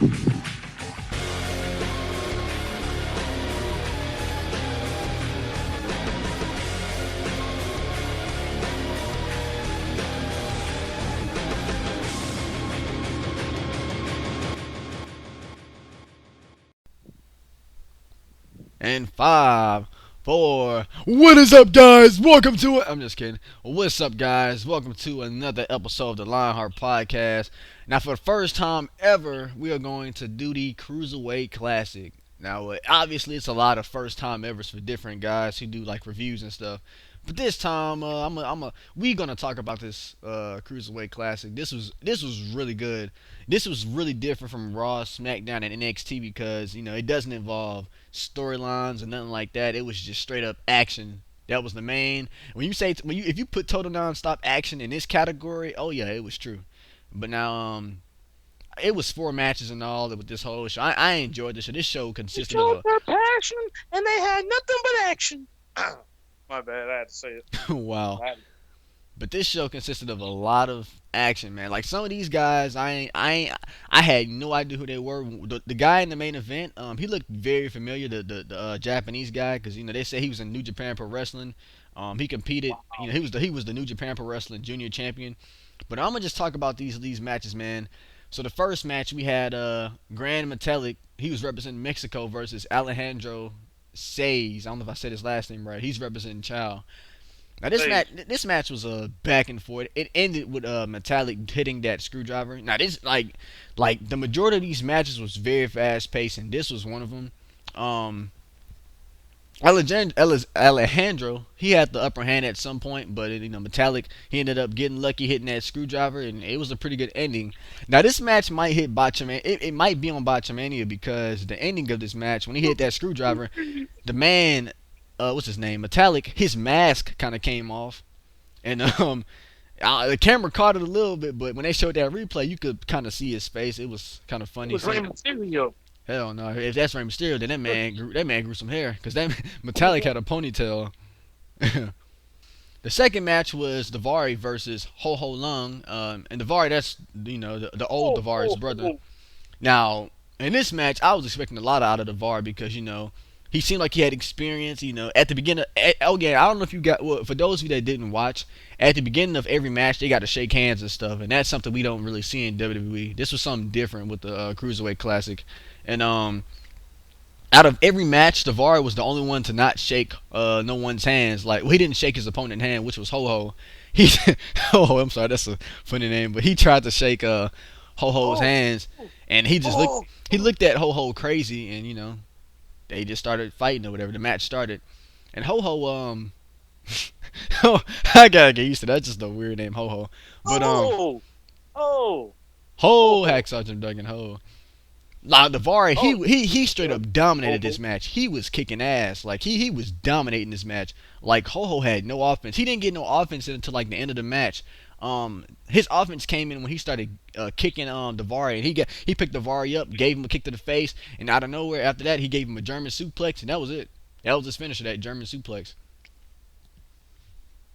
And 5, 4. What is up, guys? Welcome to it. I'm just kidding. What's up, guys? Welcome to another episode of the Lionheart Podcast. Now, for the first time ever, we are going to do the Cruiserweight Classic. Now, obviously, it's a lot of first time evers for different guys who do like reviews and stuff. But this time, we gonna talk about this Cruiserweight Classic. This was really good. This was really different from Raw, SmackDown, and NXT because it doesn't involve storylines or nothing like that. It was just straight up action. That was the main. If you put total nonstop action in this category, oh yeah, it was true. But now it was 4 matches and all with this whole show. I enjoyed this show. This show They consisted showed of their passion, and they had nothing but action. My bad, I had to say it. a wow. But this show consisted of a lot of action, man. Like some of these guys, I had no idea who they were. The guy in the main event, he looked very familiar. The Japanese guy, because they say he was in New Japan Pro Wrestling. He competed. He was the New Japan Pro Wrestling Junior Champion. But I'm gonna just talk about these matches, man. So the first match we had Grand Metalik. He was representing Mexico versus Alejandro Says. I don't know if I said his last name right. He's representing Chow. Now this match was a back and forth. It ended with Metallic hitting that screwdriver. Now this like the majority of these matches was very fast paced, and this was one of them. Alejandro, he had the upper hand at some point, but Metallic, he ended up getting lucky hitting that screwdriver, and it was a pretty good ending. Now this match might hit Botchamania. It might be on Botchamania because the ending of this match, when he hit that screwdriver, the man, what's his name, Metallic, his mask kind of came off, and the camera caught it a little bit, but when they showed that replay, you could kind of see his face. It was kind of funny. It was Rey Mysterio. Hell no! If that's Rey Mysterio, then that man grew some hair, cause that Metallic had a ponytail. The second match was Daivari versus Ho Ho Lung, and Daivari, that's the old Daivari's brother. Now in this match, I was expecting a lot out of Daivari because he seemed like he had experience. At the beginning, I don't know if you got. Well, for those of you that didn't watch, at the beginning of every match, they got to shake hands and stuff, and that's something we don't really see in WWE. This was something different with the Cruiserweight Classic. And out of every match, Daivari was the only one to not shake no one's hands. Like, he didn't shake his opponent's hand, which was Ho Ho. I'm sorry, that's a funny name, but he tried to shake Ho Ho's hands, and he just looked at Ho Ho crazy, and they just started fighting or whatever. The match started, and Ho Ho I gotta get used to that. That's just a weird name, Ho Ho. But Hacksaw Jim Duggan Ho. Now Daivari, he straight up dominated this match. He was kicking ass. Like he was dominating this match. Like Ho Ho had no offense. He didn't get no offense until like the end of the match. His offense came in when he started kicking Daivari, and he picked Daivari up, gave him a kick to the face, and out of nowhere after that he gave him a German suplex, and that was it. That was his finisher, that German suplex.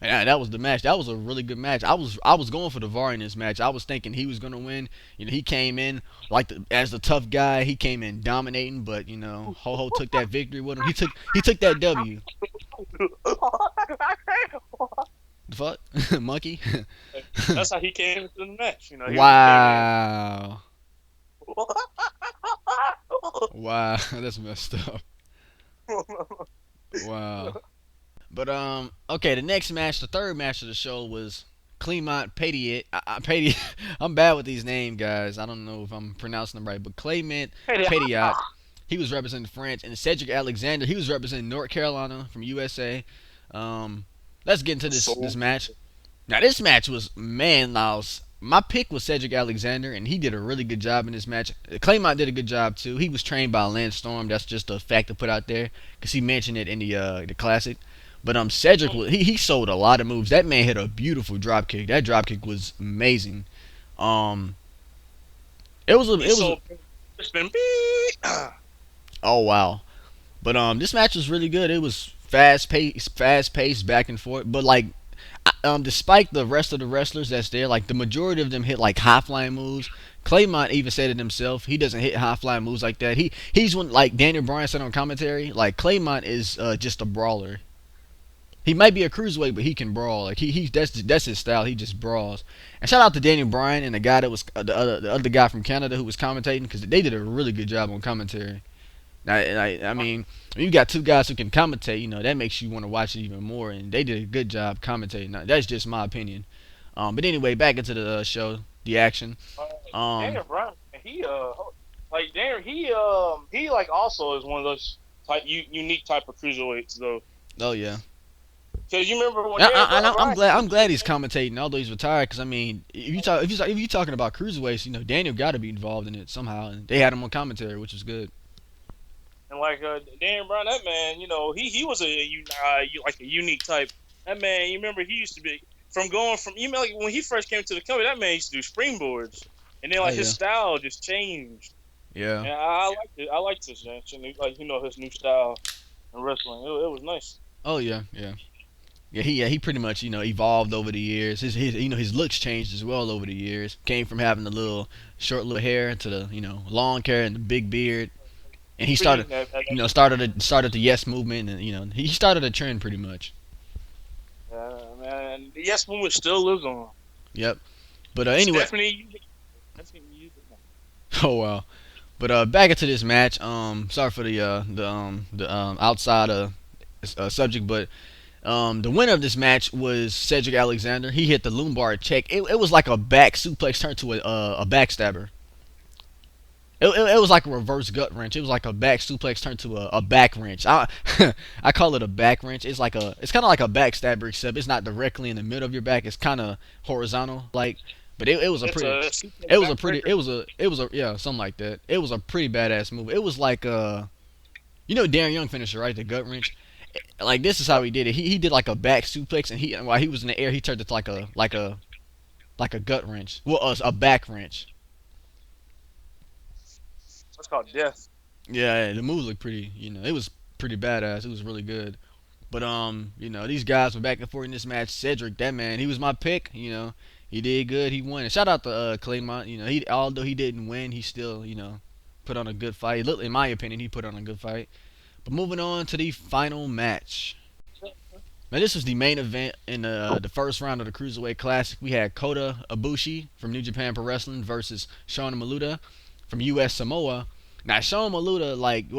And that was the match. That was a really good match. I was going for Daivari in this match. I was thinking he was gonna win. He came in as the tough guy. He came in dominating, but Ho Ho took that victory with him. He took that W. The fuck, monkey. That's how he came into the match. Wow. Wow, that's messed up. Wow. But okay, the next match, the third match of the show was Clement Pediat. I'm bad with these names, guys. I don't know if I'm pronouncing them right, but Clement Pediat, he was representing France, and Cedric Alexander, he was representing North Carolina from USA. Let's get into this match. Now this match was my pick was Cedric Alexander, and he did a really good job in this match. Clement did a good job too. He was trained by Lance Storm. That's just a fact to put out there because he mentioned it in the classic. But Cedric, he sold a lot of moves. That man hit a beautiful drop kick. That drop kick was amazing. Oh wow. But this match was really good. It was fast paced, back and forth. But like despite the rest of the wrestlers that's there, like the majority of them hit like high flying moves. Claymont even said it himself. He doesn't hit high flying moves like that. He's one like Daniel Bryan said on commentary. Like Claymont is just a brawler. He might be a cruiserweight, but he can brawl. Like he that's his style. He just brawls. And shout out to Daniel Bryan and the guy that was the other guy from Canada who was commentating because they did a really good job on commentary. I mean, when you got two guys who can commentate, that makes you want to watch it even more. And they did a good job commentating. Now, that's just my opinion. But anyway, back into the show, the action. Uh, Um, Daniel Bryan, like Daniel, he like also is one of those unique type of cruiserweights though. oh yeah, Because you remember when I'm Bryan, glad he's commentating, although he's retired. Because I mean, if you talking about cruiserweights, Daniel got to be involved in it somehow, and they had him on commentary, which was good. and like Daniel Bryan, that man, he was like a unique type. That man, you remember he used to be from like when he first came to the company, that man used to do springboards, and then Oh like his yeah, style just changed. yeah. And I liked it. I liked his and like his new style in wrestling. It was nice. Oh yeah, yeah. He pretty much evolved over the years. His his looks changed as well over the years. Came from having the little short little hair to the long hair and the big beard, and he Pretty, started started the Yes movement, and he started a trend pretty much. man, the Yes movement still lives on. Yep. But anyway, Stephanie, oh wow. But back into this match. Sorry for the outside subject, but the winner of this match was Cedric Alexander. He hit the lumbar check. It was like a back suplex turned to a backstabber. It was like a reverse gut wrench. It was like a back suplex turned to a back wrench. I call it a back wrench. It's kind of like a backstabber, except it's not directly in the middle of your back. It's kind of horizontal, like. But it was a pretty. Yeah, something like that. It was a pretty badass move. It was like Darren Young finisher, right? The gut wrench. Like this is how he did it. He did like a back suplex, and while he was in the air, he turned it to like a gut wrench. Well, a back wrench. That's called death. Yeah, the move looked pretty. It was pretty badass. It was really good. But these guys were back and forth in this match. Cedric, that man, he was my pick. He did good. He won. And shout out to Claymont. He although he didn't win, he still put on a good fight. In my opinion, he put on a good fight. But moving on to the final match. Now this was the main event in the first round of the Cruiserweight Classic. We had Kota Ibushi from New Japan Pro Wrestling versus Sean Maluta from U.S. Samoa. Now Sean Maluta,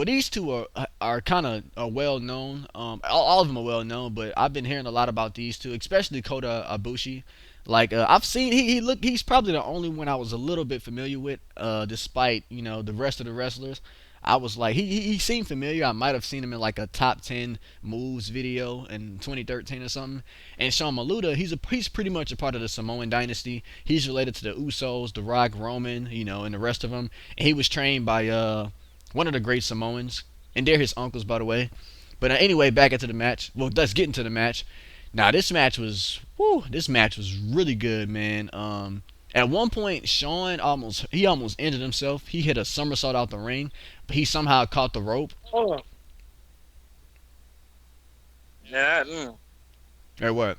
these two are kind of well known. All of them are well known, but I've been hearing a lot about these two, especially Kota Ibushi. I've seen he's probably the only one I was a little bit familiar with, despite the rest of the wrestlers. I was like he seemed familiar. I might have seen him in like a top 10 moves video in 2013 or something. And Sean Maluta, he's pretty much a part of the Samoan dynasty. He's related to the Usos, The Rock, Roman, and the rest of them. And he was trained by one of the great Samoans, and they're his uncles, by the way. But anyway, back into the match. Well, let's get into the match. Now this match was really good, man. At one point, Sean almost injured himself. He hit a somersault out the ring, but he somehow caught the rope. Oh, yeah. Or what?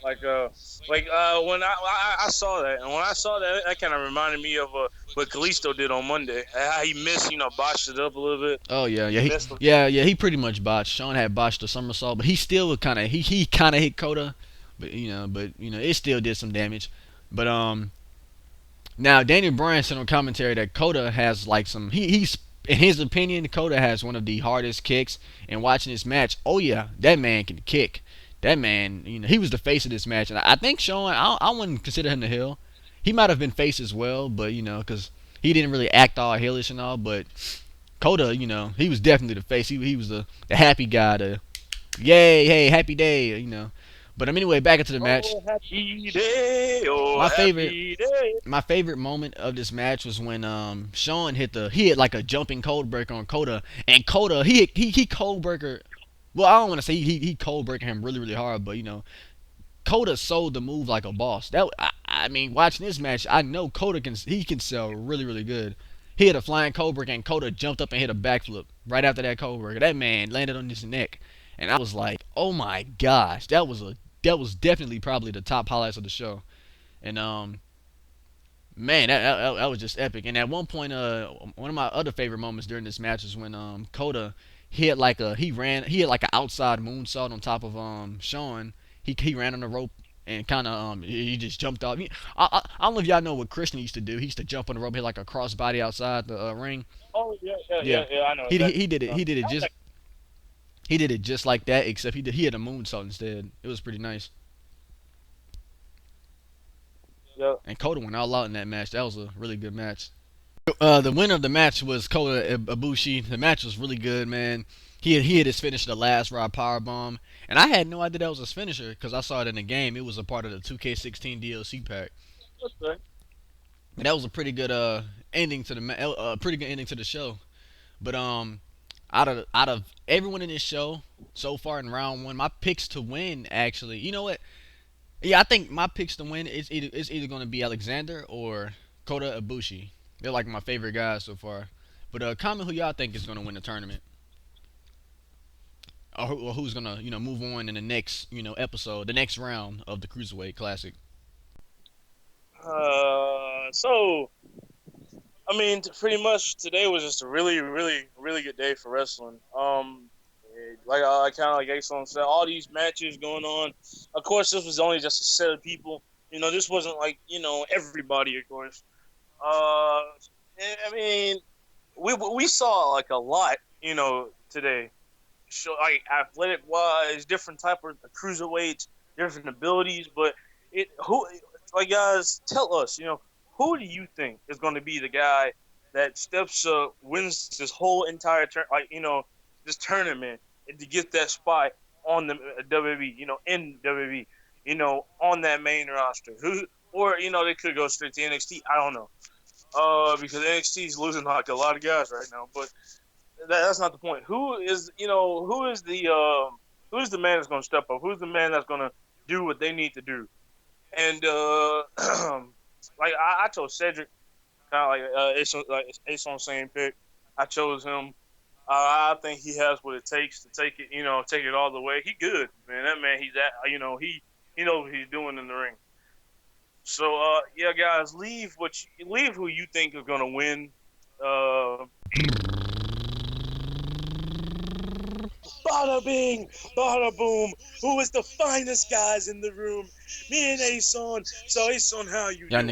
Like when I saw that, and when I saw that, that kind of reminded me of what Kalisto did on Monday. How he missed, botched it up a little bit. Oh yeah, he pretty much botched. Sean had botched the somersault, but he still kind of he kind of hit Kota, but it still did some damage. But now Daniel Bryan said on commentary that Kota has like he's in his opinion, Kota has one of the hardest kicks. And watching this match, oh yeah, that man can kick. That man, he was the face of this match, and I think Sean, I wouldn't consider him the heel. He might have been face as well, but because he didn't really act all hellish and all. But Kota, he was definitely the face. He was the happy guy, the yay, hey, happy day. But anyway, back into the match. Oh, happy day, oh, My happy day. My favorite moment of this match was when Sean hit like a jumping cold breaker on Kota, and Kota he cold breaker. Well, I don't want to say he cold breaking him really really hard, but Kota sold the move like a boss. I mean, watching this match, I know Kota can sell really really good. He hit a flying cold breaker, and Kota jumped up and hit a backflip right after that cold breaker. That man landed on his neck, and I was like, oh my gosh, that that was definitely probably the top highlights of the show. And man, that was just epic. And at one point, one of my other favorite moments during this match is when Kota he had like an outside moonsault on top of Sean. He ran on the rope and kind of he just jumped off. I don't know if y'all know what Christian used to do. He used to jump on the rope, hit like a crossbody outside the ring. Oh yeah, yeah, Yeah, yeah, yeah. I know he exactly. he did it. That was like, He did it just like that, except he had a moonsault instead. It was pretty nice. yeah. And Kota went all out in that match. That was a really good match. The winner of the match was Kota Ibushi. The match was really good, man. He had his finish the last ride power bomb, and I had no idea that was his finisher because I saw it in the game. It was a part of the 2K16 DLC pack. That's right. And that was a pretty good ending to the pretty good ending to the show. But out of everyone in this show so far in round one, my picks to win actually, you know what? Yeah, I think my picks to win is either going to be Alexander or Kota Ibushi. They're like my favorite guys so far. But comment who y'all think is going to win the tournament, or who's going to move on in the next episode, the next round of the Cruiserweight Classic. So I mean, pretty much today was just a really, really, really good day for wrestling. Like I kind of like Exxon said, all these matches going on. Of course, this was only just a set of people. This wasn't like everybody, of course. Uh, I mean, we saw like a lot, today. So like athletic wise, different type of cruiserweights, different abilities. But like guys, tell us, who do you think is going to be the guy that steps up, wins this whole entire this tournament, and to get that spot on the WWE, in WWE, on that main roster? Who, or they could go straight to NXT. I don't know. Because NXT is losing like a lot of guys right now. But that's not the point. Who's the man that's going to step up? Who's the man that's going to do what they need to do? And like I chose Cedric, kind of it's on the same pick. I chose him. I think he has what it takes to take it, take it all the way. He good, man. That man, he knows what he's doing in the ring. So yeah, guys, leave who you think is gonna win. Uh, Bada bing, bada boom. Who is the finest guys in the room? Me and Ason. So Ason, how you Y'all doing?